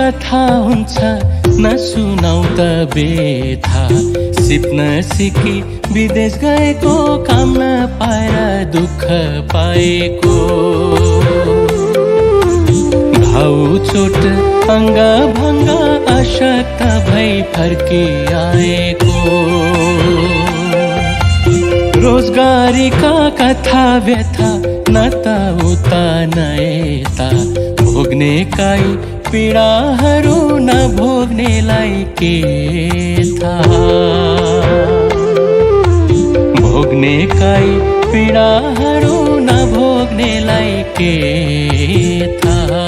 कथा हुन्छ नसुनाउ त बेथा। सिप्न सिकी विदेश गएको काम नपाएर दुःख पाएको। घाउ चोट अङ्ग भङ्ग अशक्त भई फर्की आएको। रोजगारीका कथा व्यथा न त उता न यता। भोग्ने काई पीडाहरू नभोग्नेलाई के थाहा। भोग्ने काई पीडाहरू नभोग्नेलाई के थाहा।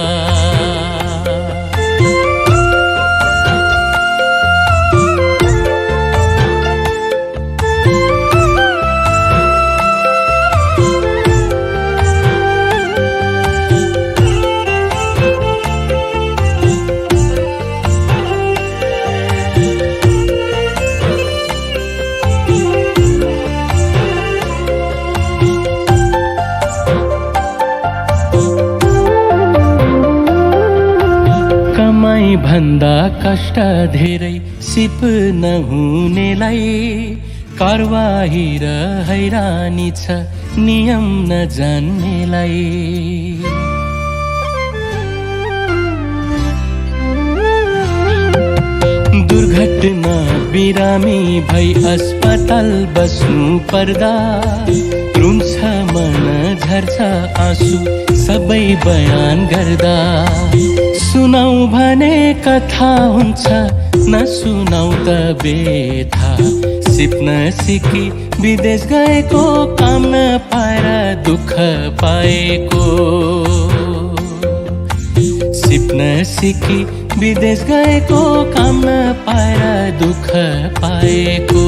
भन्दा कष्ट धेरै सिप नहुनेलाई। कारवाही र हैरानी छ नियम नजान्नेलाई। दुर्घटना बिरामी भई अस्पताल बस्नु पर्दा रुन्छ मन झर्छ आँसु सबै बयान गर्दा। सुनाउ भने कथा हुन्छ नसुनाउ त बेथा। सिप्न सिकी विदेश गएको काम नपाएर दुःख पाएको। सिप्न सिकी विदेश गएको काम नपाएर दुःख पाएको।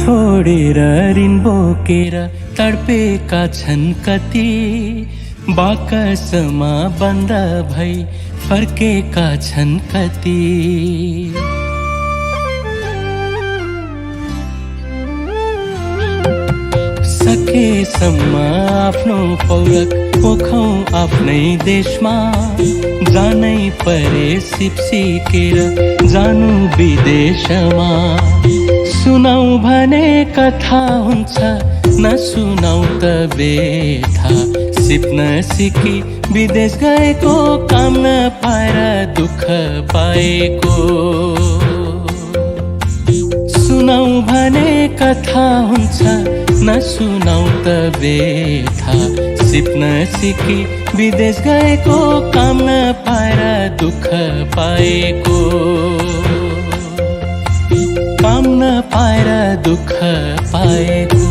छोडेर ऋण बोकेर तडपेका छन् कति। बाकसमा बन्द भई फर्केका छन् कति। सकेसम्म आफ्नो पौरख पोखौं आफ्नै देशमा। जानै परे सिप सिकेर जानु विदेशमा। सुनाउ भने कथा हुन्छ नसुनाउ त बेथा। सिप्न सिकी विदेश गएको काम नपाएर दुःख पाएको। सुनाउ भने कथा हुन्छ नसुनाउ त बेथा। सिप्न सिकी विदेश गएको काम नपाएर दुःख पाएको। काम नपाएर दुःख पाएको।